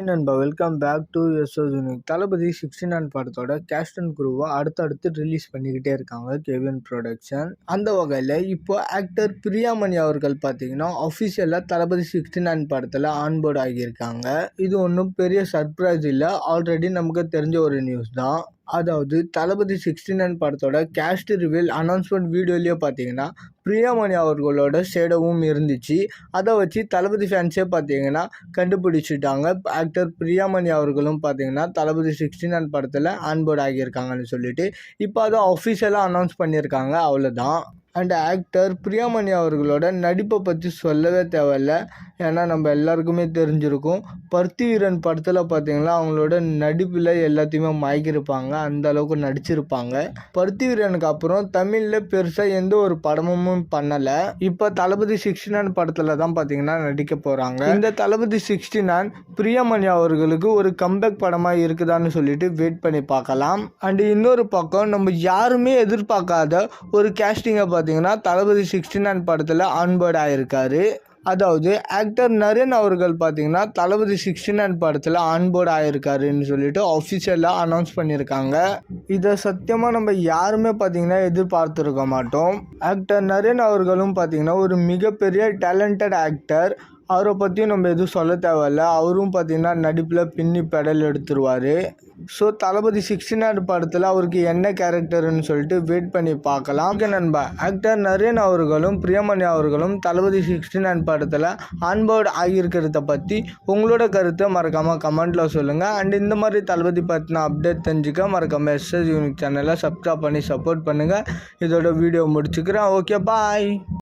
நண்பா welcome back to SOS unique. தளபதி 69 படத்தோட caste and குரூவை அடுத்தடுத்து ரிலீஸ் பண்ணிக்கிட்டே இருக்காங்க கெவின் ப்ரொடக்ஷன். அந்த வகையில் இப்போ ஆக்டர் பிரியாமணி அவர்கள் பார்த்தீங்கன்னா அஃபிஷியலாக தளபதி 69 படத்தில் ஆன்போர்ட் ஆகியிருக்காங்க. இது ஒன்றும் பெரிய சர்ப்ரைஸ் இல்லை, ஆல்ரெடி நமக்கு தெரிஞ்ச ஒரு நியூஸ் தான். அதாவது தளபதி 69 படத்தோட கேஸ்ட் ரிவீல் அனௌன்ஸ்மெண்ட் வீடியோலேயே பார்த்தீங்கன்னா பிரியாமணி அவர்களோட ஷேடோவும் இருந்துச்சு. அதை வச்சு தளபதி ஃபேன்ஸே பார்த்தீங்கன்னா கண்டுபிடிச்சிட்டாங்க. ஆக்டர் பிரியாமணி அவர்களும் பார்த்தீங்கன்னா தளபதி 69 படத்தில் ஆன்போர்ட் ஆகியிருக்காங்கன்னு சொல்லிட்டு இப்போ அதை அஃபிஷியலாக அனௌன்ஸ் பண்ணியிருக்காங்க, அவ்வளோதான். அண்ட் ஆக்டர் பிரியாமணி அவர்களோட நடிப்பை பற்றி சொல்லவே தேவையில்ல, ஏன்னா நம்ம எல்லாருக்குமே தெரிஞ்சிருக்கும். பருத்தி வீரன் படத்தில் பார்த்தீங்கன்னா அவங்களோட நடிப்பில் எல்லாத்தையுமே மயக்கியிருப்பாங்க, அந்த அளவுக்கு நடிச்சிருப்பாங்க. பருத்தி வீரனுக்கு அப்புறம் தமிழில் பெருசாக எந்த ஒரு படமும் பண்ணலை. இப்போ தளபதி 69 படத்தில் தான் பார்த்தீங்கன்னா நடிக்க போகிறாங்க. இந்த தளபதி 69 பிரியாமணி அவர்களுக்கு ஒரு கம்பேக் படமாக இருக்குதான்னு சொல்லிட்டு வெயிட் பண்ணி பார்க்கலாம். அண்ட் இன்னொரு பக்கம் நம்ம யாருமே எதிர்பார்க்காத ஒரு கேஸ்டிங்கை பார்த்தீங்கன்னா தளபதி 69 படத்தில் ஆன்போர்ட் ஆகியிருக்காரு. அதாவது ஆக்டர் நரேன் அவர்கள் பார்த்தீங்கன்னா தளபதி 69 படத்தில் ஆன்போர்ட் ஆகியிருக்காருன்னு சொல்லிட்டு அஃபிஷியலாக அனௌன்ஸ் பண்ணியிருக்காங்க. இதை சத்தியமாக நம்ம யாருமே பார்த்தீங்கன்னா எதிர்பார்த்துருக்க மாட்டோம். ஆக்டர் நரேன் அவர்களும் பார்த்தீங்கன்னா ஒரு மிகப்பெரிய டேலண்டட் ஆக்டர். அவரை பற்றியும் நம்ம எதுவும் சொல்ல தேவையில்ல, அவரும் பார்த்தீங்கன்னா நடிப்பில் பின்னி பெடல் எடுத்துருவார். ஸோ தளபதி 69 படத்தில் அவருக்கு என்ன கேரக்டர்னு சொல்லிட்டு வெயிட் பண்ணி பார்க்கலாம். ஓகே நண்பா, ஆக்டர் நரேன் அவர்களும் பிரியமணி அவர்களும் தளபதி 69 படத்தில் ஆன்போர்ட் ஆகியிருக்கிறத பற்றி உங்களோட கருத்தை மறக்காமல் கமெண்ட்டில் சொல்லுங்கள். அண்ட் இந்த மாதிரி தளபதி பற்றின அப்டேட் தெரிஞ்சுக்க மறக்காமல் எஸ்எஸ் யூனிக் சேனலை சப்ஸ்கிரைப் பண்ணி சப்போர்ட் பண்ணுங்கள். இதோட வீடியோ முடிச்சுக்கிறேன். ஓகே, பாய்.